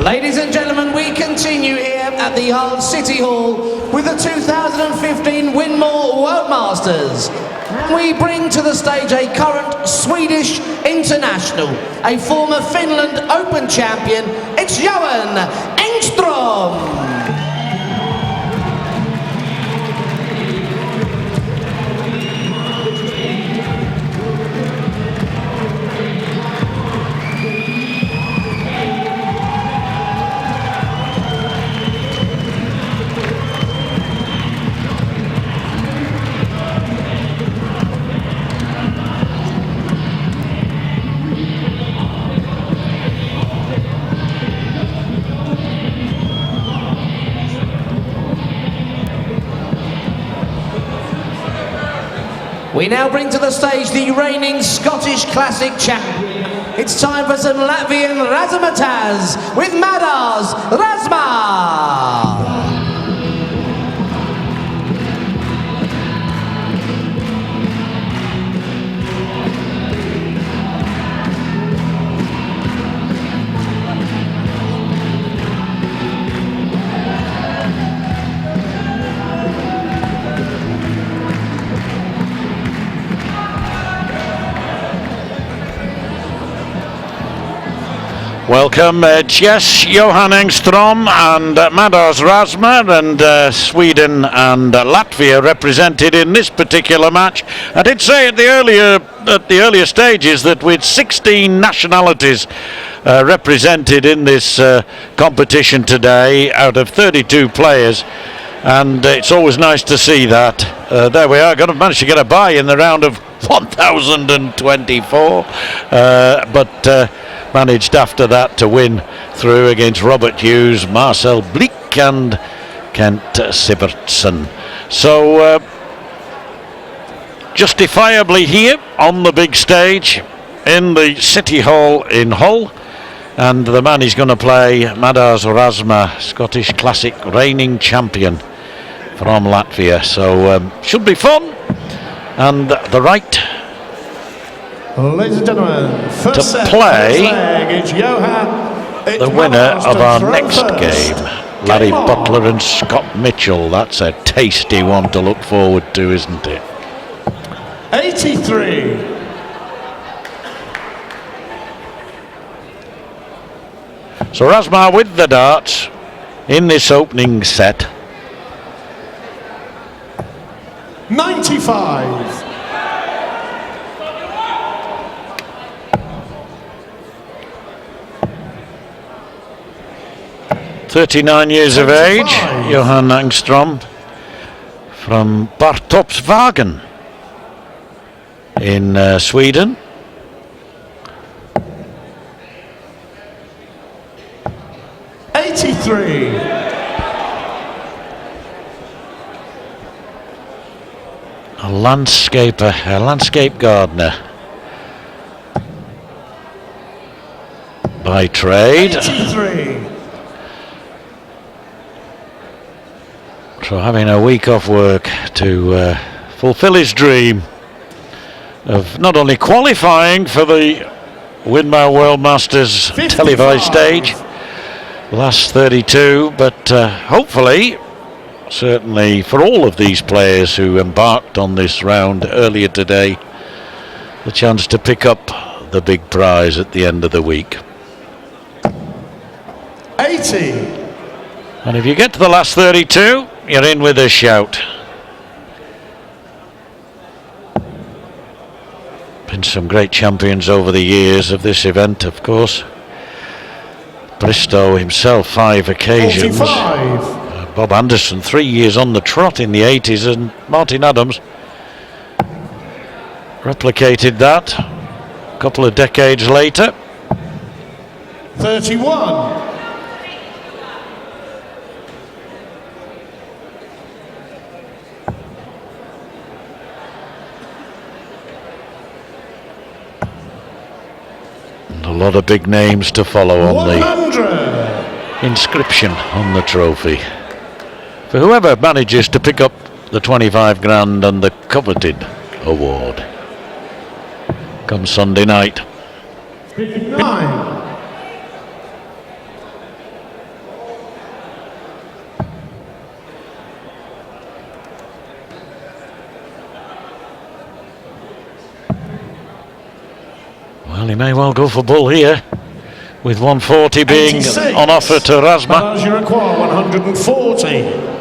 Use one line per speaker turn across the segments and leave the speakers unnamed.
Ladies and gentlemen, we continue here at the Hull City Hall with the 2015 Winmau World Masters. We bring to the stage a current Swedish international, a former Finland Open champion. It's Johan Engstrom. We now bring to the stage the reigning Scottish Classic champion. It's time for some Latvian Razma with Madars, Razma!
Welcome, yes, Johan Engstrom and Madars Razma, and Sweden and Latvia represented in this particular match. I did say at the earlier stages that with 16 nationalities represented in this competition today out of 32 players, and it's always nice to see that. There we are, managed to get a bye in the round of 1024, but managed after that to win through against Robert Hughes, Marcel Bleek and Kent Sivertsen. So justifiably here on the big stage in the City Hall in Hull, and the man is going to play, Madars Razma, Scottish Classic reigning champion from Latvia. So should be fun, and the right
ladies and gentlemen, first
to
set,
play
leg, Johan,
the winner of our next game, Larry Butler and Scott Mitchell. That's a tasty one to look forward to, isn't it?
83.
So Razma with the darts in this opening set.
95.
39 years of age, Johan Engstrom from Bartorpsvagen in Sweden. A landscaper, a landscape gardener by trade.
83.
So having a week off work to fulfill his dream of not only qualifying for the Winmau World Masters
55.
televised stage, last 32, but hopefully, certainly for all of these players who embarked on this round earlier today, the chance to pick up the big prize at the end of the week.
80.
And if you get to the last 32, you're in with a shout. Been some great champions over the years of this event, of course. Bristow himself 5 occasions.
45.
Bob Anderson 3 years on the trot in the 80s, and Martin Adams replicated that a couple of decades later.
31.
A lot of big names to follow on
100.
the inscription on the trophy. For whoever manages to pick up the 25 grand and the coveted award come Sunday night.
59.
Well, he may well go for bull here, with 140 being
86.
on offer to Razma.
Madars, you require 140.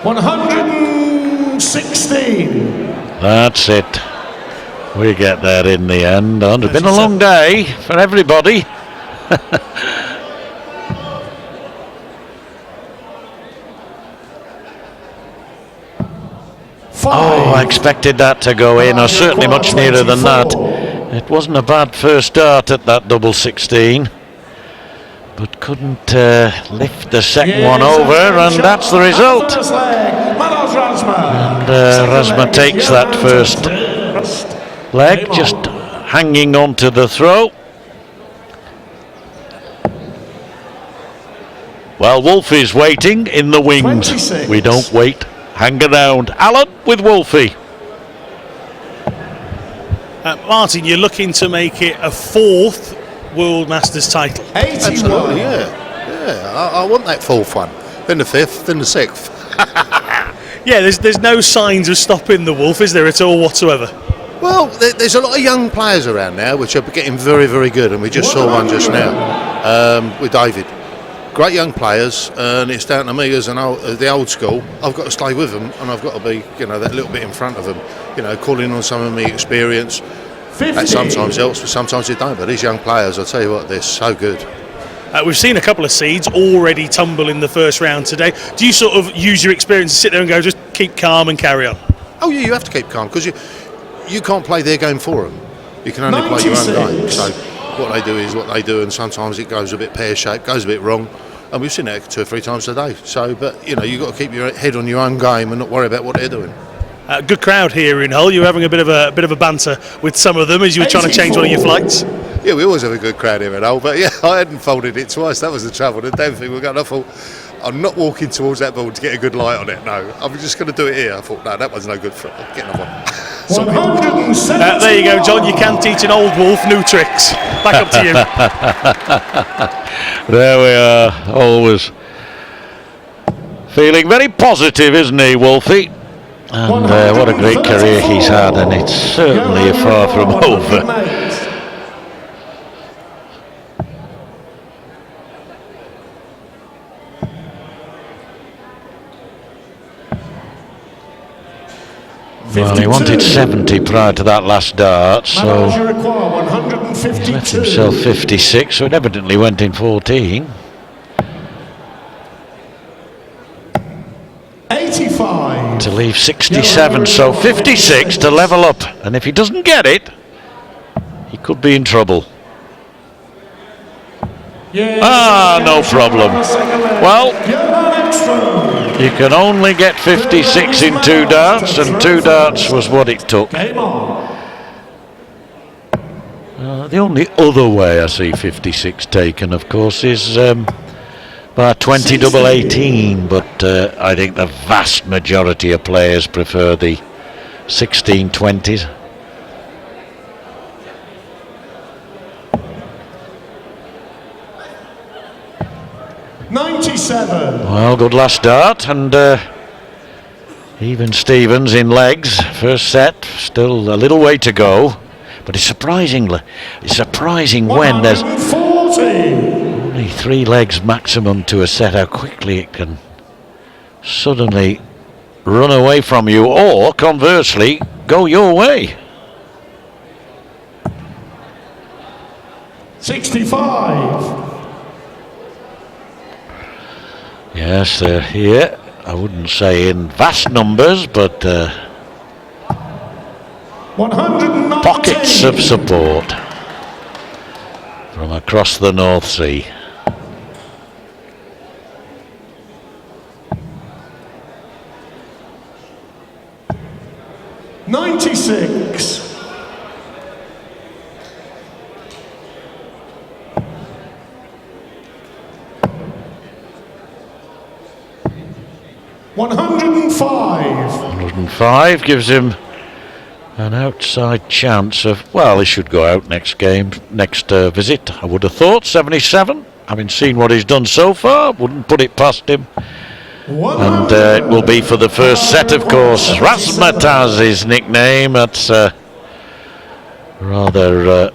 $116.
That's it. We get there in the end. And it's been a long day for everybody. Oh, I expected that to go in, or certainly much nearer than that. It wasn't a bad first start at that double 16, but couldn't lift the second one over, and that's the result. And Razma takes that first leg, just hanging on to the throw. Well, Wolfie's waiting in the wings.
26.
We don't wait, hang around. Alan with Wolfie.
Martin, you're looking to make it a 4th World Masters title.
81.
Absolutely, yeah. I want that 4th one. Then the 5th, then the 6th.
Yeah, there's no signs of stopping the Wolf, is there, at all whatsoever?
Well, there's a lot of young players around now which are getting very, very good, and we just saw one just now with David. Great young players, and it's down to me as the old school. I've got to stay with them, and I've got to be, that little bit in front of them. Calling on some of my experience.
50.
That sometimes helps, but sometimes it don't. But these young players, I'll tell you what, they're so good.
We've seen a couple of seeds already tumble in the first round today. Do you sort of use your experience to sit there and go, just keep calm and carry on?
Oh yeah, you have to keep calm, because you can't play their game for them. You can only play your own game. So what they do is what they do, and sometimes it goes a bit pear-shaped, goes a bit wrong, and we've seen that 2 or 3 times today. So, but you've got to keep your head on your own game and not worry about what they're doing.
Good crowd here in Hull. You were having a bit of a banter with some of them as you were trying to change one of your flights.
Yeah, we always have a good crowd here in Hull, but yeah, I hadn't folded it twice. That was the trouble. The damn thing, I thought, I'm not walking towards that ball to get a good light on it. No, I'm just going to do it here. I thought, no, that one's no good for it. I'm getting another one.
There you go, John. You can teach an old wolf new tricks. Back up to you.
There we are, always feeling very positive, isn't he, Wolfie? And what a great career he's had, and it's certainly far from over. Well, he wanted 70 prior to that last dart, so he's left himself 56, so it evidently went in 14.
85.
To leave 67, so 56 to level up, and if he doesn't get it, he could be in trouble. No problem. Well, you can only get 56 in 2 darts, and 2 darts was what it took. The only other way I see 56 taken, of course, is by 20 double 18, but I think the vast majority of players prefer the 16 20s. Well, good last dart, and even Stevens in legs. First set, still a little way to go, but it's surprising when there's only 3 legs maximum to a set, how quickly it can suddenly run away from you, or conversely, go your way.
65.
Yes, they're here. I wouldn't say in vast numbers, but
119.
pockets of support from across the North Sea.
$96. 105.
105 gives him an outside chance of, well, he should go out next game, next visit, I would have thought. 77, having seen what he's done so far, wouldn't put it past him. And it will be for the first set, of course. Razma, his nickname. That's a rather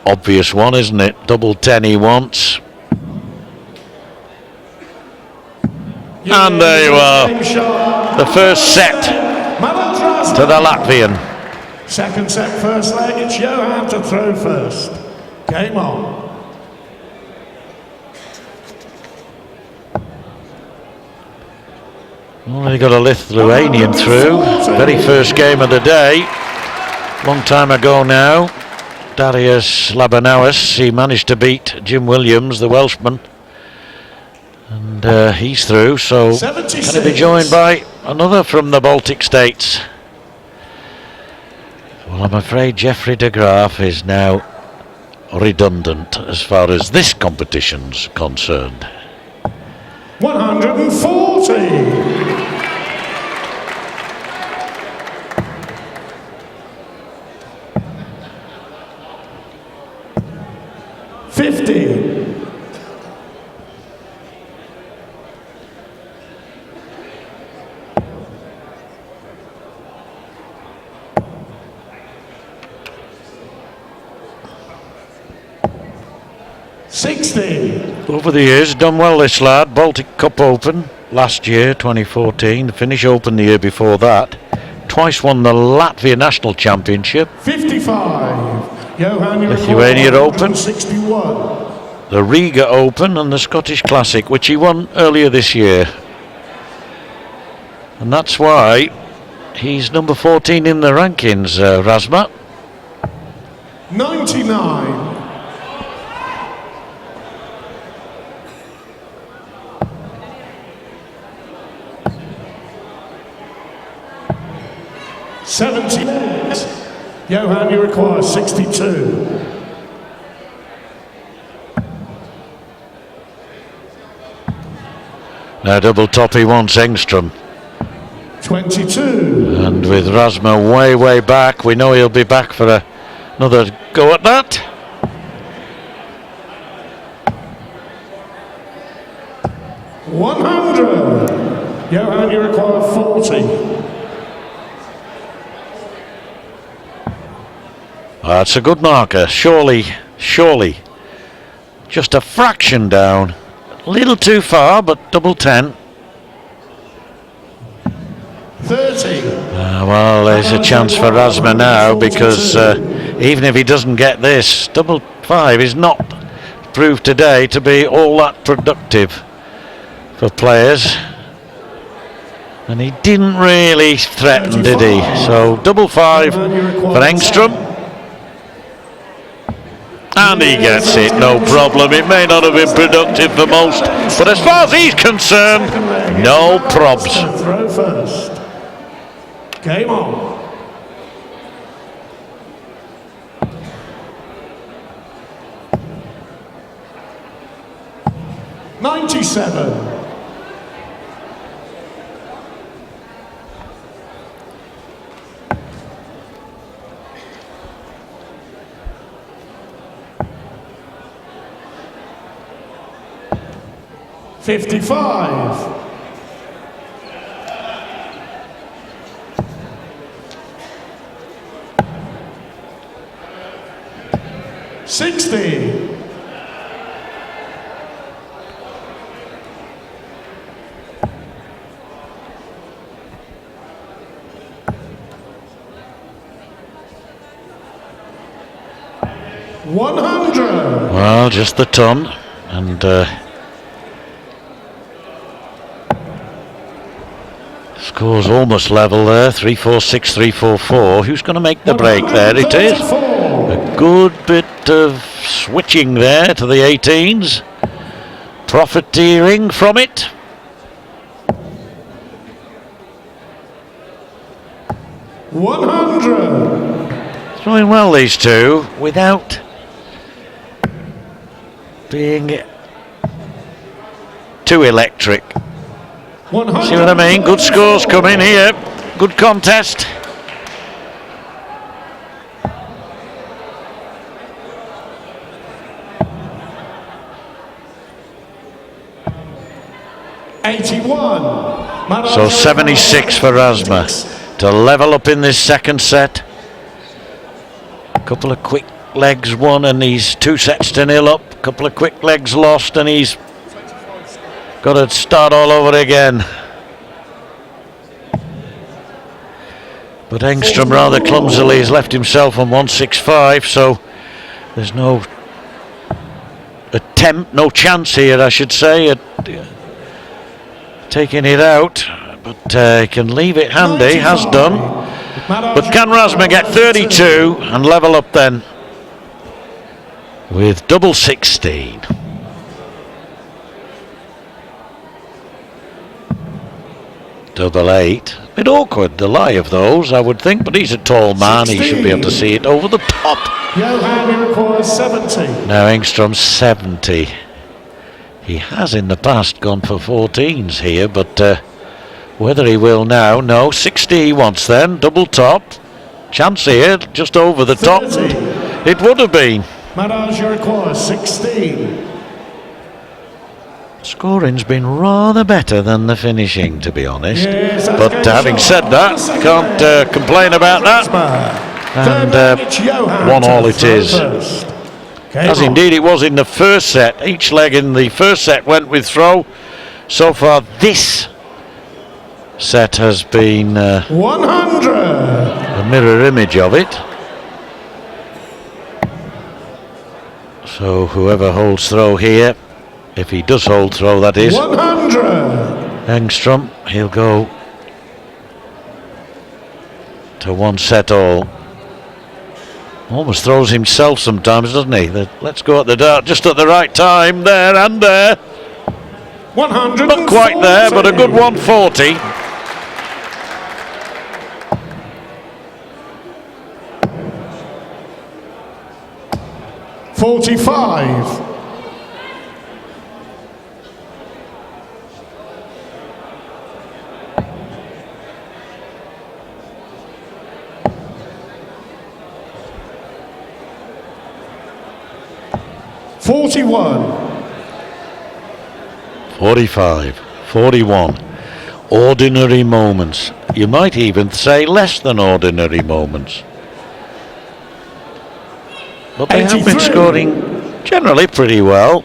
obvious one, isn't it? Double 10 he wants. And there you are. The first set to the Latvian.
Second set, first leg. It's Johan to throw first. Game on.
Well, he got a Lithuanian through. Very first game of the day. Long time ago now. Darius Labanauis, he managed to beat Jim Williams, the Welshman. And he's through, so going to be joined by another from the Baltic states. Well, I'm afraid Jeffrey de Graaf is now redundant as far as this competition's concerned.
140. 50. 60.
Over the years, done well this lad. Baltic Cup Open last year, 2014. The Finnish Open the year before that. Twice won the Latvia National Championship.
55. Johan
Lithuania Open.
61.
The Riga Open and the Scottish Classic, which he won earlier this year. And that's why he's number 14 in the rankings, Razma.
99. 78. Johan, you require 62.
Now double top he wants Engstrom.
22.
And with Razma way back, we know he'll be back for another go at that.
100. Johan, you require 40.
That's a good marker. Surely. Just a fraction down. A little too far, but double 10.
30.
Well, there's a chance for Razma now, because even if he doesn't get this, double 5 is not proved today to be all that productive for players. And he didn't really threaten, did he? So double 5 for Engstrom. And he gets it, no problem. It may not have been productive for most, but as far as he's concerned, no probs.
Throw first. Game on. $97. 55. 60. 100.
Well, just the ton, and score's almost level there. 3-4-6, 3-4-4. Who's going to make the break there? It is. A good bit of switching there to the 18s. Profiteering from it.
100.
Throwing well, these two, without being too electric. See what I mean? Good scores coming here. Good contest. So 76 for Razma to level up in this second set. A couple of quick legs won and he's 2 sets to 0 up. A couple of quick legs lost and he's got to start all over again. But Engstrom rather clumsily has left himself on 165, so there's no attempt, no chance here, I should say, at taking it out. But he can leave it handy, has done. But can Razma get 32 and level up then with double 16? Double 8. A bit awkward, the lie of those, I would think, but he's a tall man,
16.
he should be able to see it over the top.
Johan requires 70.
Now Engstrom's 70. He has in the past gone for 14s here, but whether he will now, no, 60 he wants then, double top. Chance here, just over the top.
30.
It would have been.
Madars requires 16.
Scoring's been rather better than the finishing, to be honest.
Yes,
but having said that, can't complain about that. And 1 all it is. As indeed it was in the first set. Each leg in the first set went with throw. So far this set has been
100.
a mirror image of it. So whoever holds throw here, if he does hold throw, that is
100.
Engstrom, he'll go to 1 set all. Almost throws himself sometimes, doesn't he? Let's go at the dart just at the right time, there and there.
100.
Not quite there, but a good 140.
$45. $41.
45, 41. Ordinary moments. You might even say less than ordinary moments. But they have been
83.
scoring generally pretty well.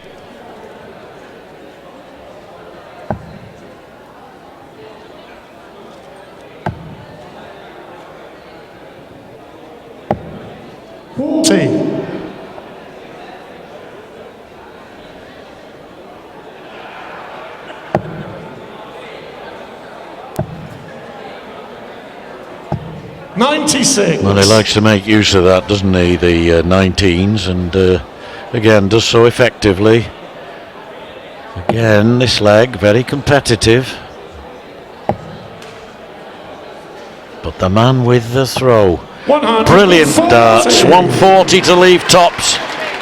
$40. $96.
Well, he likes to make use of that, doesn't he? The 19s, and again does so effectively. Again, this leg very competitive. But the man with the throw.
140.
Brilliant darts, 140 to leave tops,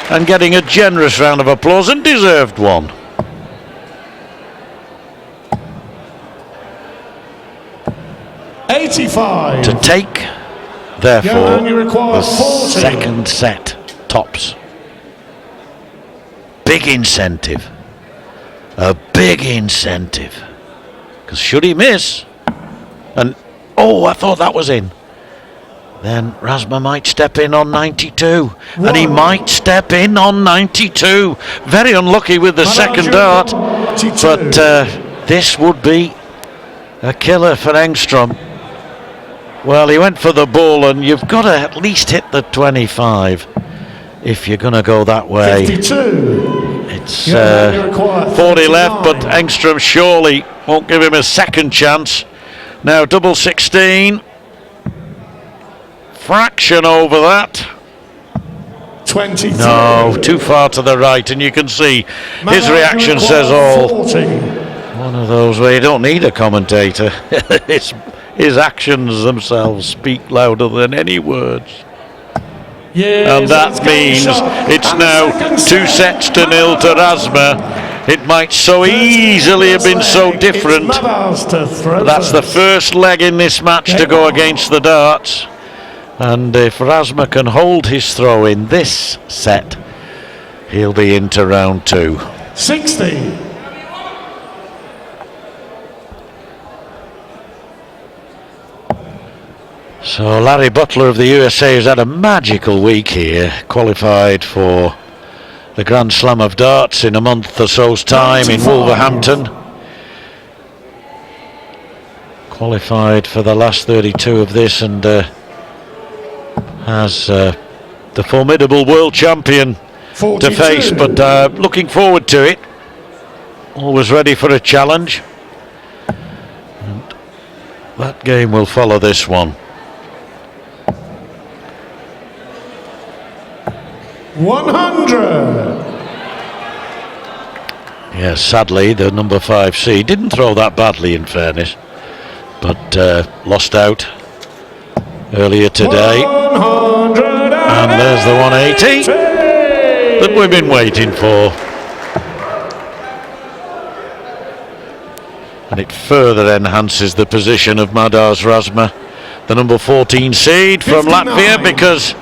and getting a generous round of applause, and deserved one.
$85.
To take, therefore,
Johan, you
the
require 40.
second set tops. Big incentive. A big incentive. Because should he miss, and oh, I thought that was in, then Razma might step in on 92. And he might step in on 92. Very unlucky with the second dart. But this would be a killer for Engstrom. Well, he went for the bull, and you've got to at least hit the 25 if you're going to go that way.
52.
It's
Yeah, you require
40 left, but
39.
Engstrom surely won't give him a second chance. Now double 16. Fraction over that.
23.
No, too far to the right, and you can see his reaction says all.
40.
One of those where you don't need a commentator. His actions themselves speak louder than any words.
Yes,
And that
it's getting
means
shot.
it's
And the
now
second
2
set,
sets to 0 to Razma. It might so easily have been so
It's
different.
Madars to throw
But that's the
first.
first leg in this match to go against the darts. And if Razma can hold his throw in this set, he'll be into round 2.
60.
So Larry Butler of the USA has had a magical week here, qualified for the Grand Slam of Darts in a month or so's time in Wolverhampton. Qualified for the last 32 of this, and has the formidable world champion
42.
to face, but looking forward to it. Always ready for a challenge. And that game will follow this one.
100.
Yes, sadly, the number 5 seed didn't throw that badly, in fairness, but lost out earlier today.
100
And there's the 180 that we've been waiting for. And it further enhances the position of Madars Razma, the number 14 seed from
59.
Latvia, because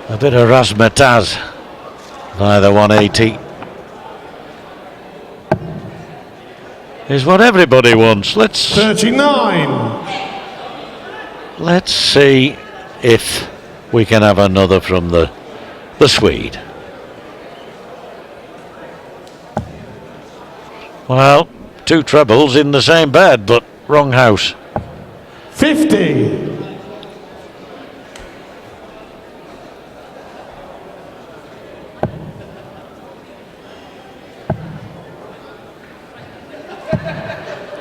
a bit of razzmatazz by the 180 is what everybody wants.
39.
Let's see if we can have another from the Swede. Well, 2 trebles in the same bed, but wrong house.
50.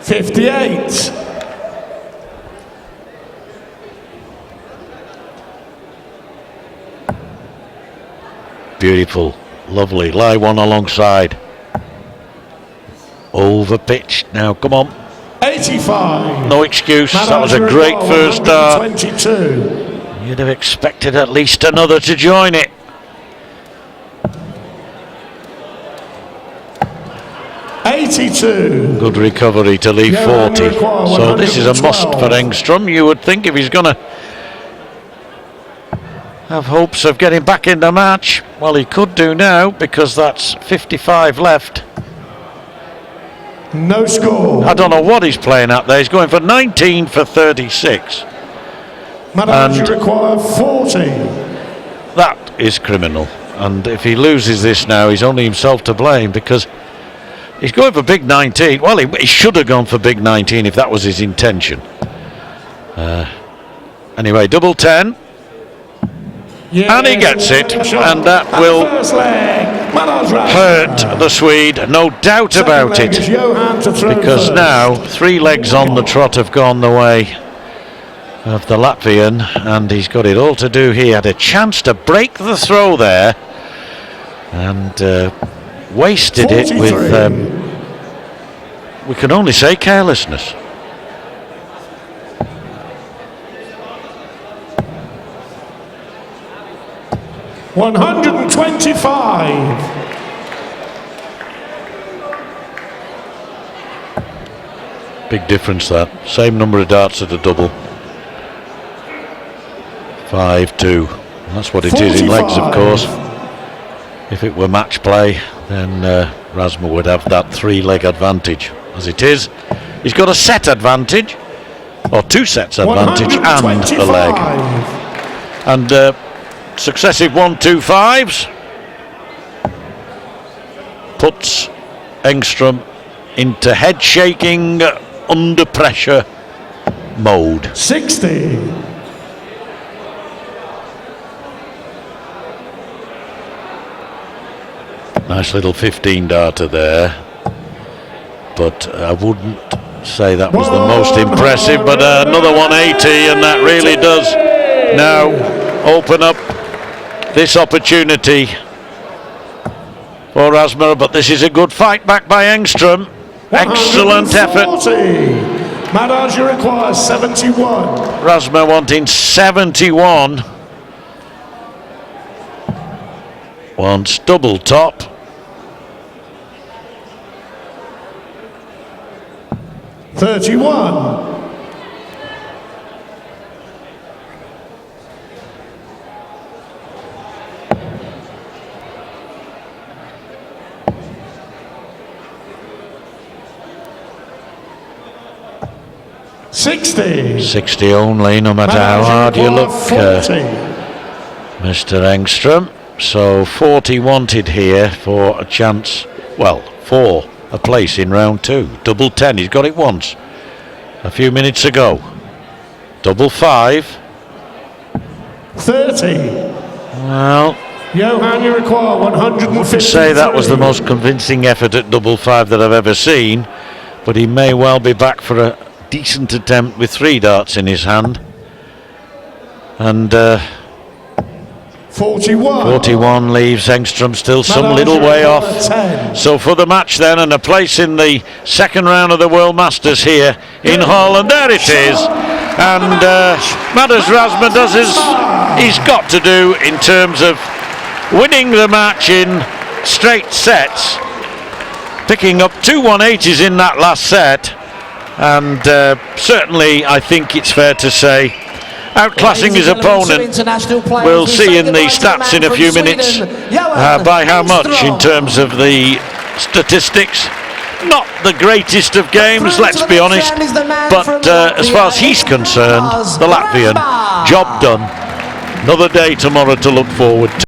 $58.
Beautiful, lovely. Lie one alongside. Over pitched now. Come on.
85.
No excuse. That was a great first start.
22.
You'd have expected at least another to join it.
$82.
Good recovery to leave
Yeah,
40.
require
So this is a must
112.
for Engstrom. You would think, if he's going to have hopes of getting back in the match. Well, he could do now, because that's 55 left.
No score.
I don't know what he's playing at there. He's going for 19 for 36.
Madars, you
and-
require 40.
That is criminal. And if he loses this now, he's only himself to blame, because he's going for big 19. Well, he should have gone for big 19 if that was his intention. Anyway, double 10.
Yeah,
And he gets it, and that
At
will
the first leg, Madars
hurt the Swede, no doubt about it, because now 3 legs on the trot have gone the way of the Latvian, and he's got it all to do here. Had a chance to break the throw there, and wasted it with, we can only say, carelessness.
$125.
Big difference, that. Same number of darts at a double. 5-2. That's what it is in legs, of course. If it were match play, then Razma would have that 3-leg advantage. As it is, he's got a set advantage, or 2 sets advantage, and a leg. And successive 1-2-5s puts Engstrom into head shaking, under pressure mode.
60.
Nice little 15 darter there, but I wouldn't say that was the most impressive, but another 180, and that really does now open up this opportunity for Razma. But this is a good fight back by Engstrom. Excellent effort.
140. Madars, you require 71.
Razma wanting 71. Wants double top.
$31. 60.
60 only, no matter how
Madars
hard you
require
look,
40.
Mr. Engstrom. So 40 wanted here for a chance, well, for a place in round 2. Double 10, he's got it once a few minutes ago. Double 5.
30.
Well,
Johan, you require 150.
I'd say that was the most convincing effort at double 5 that I've ever seen, but he may well be back for a decent attempt with 3 darts in his hand. And
41.
41 leaves Engstrom still some
Madars
little way
require
off.
10.
So for the match then, and a place in the second round of the World Masters here in Hull, and there it is. And Madars Razma does as he's got to do in terms of winning the match in straight sets, picking up 2 180s in that last set, and certainly I think it's fair to say outclassing his opponent. We'll see in the stats in a few minutes by how much in terms of the statistics. Not the greatest of games, let's be honest, but as far as he's concerned, the Latvian, job done. Another day tomorrow to look forward to.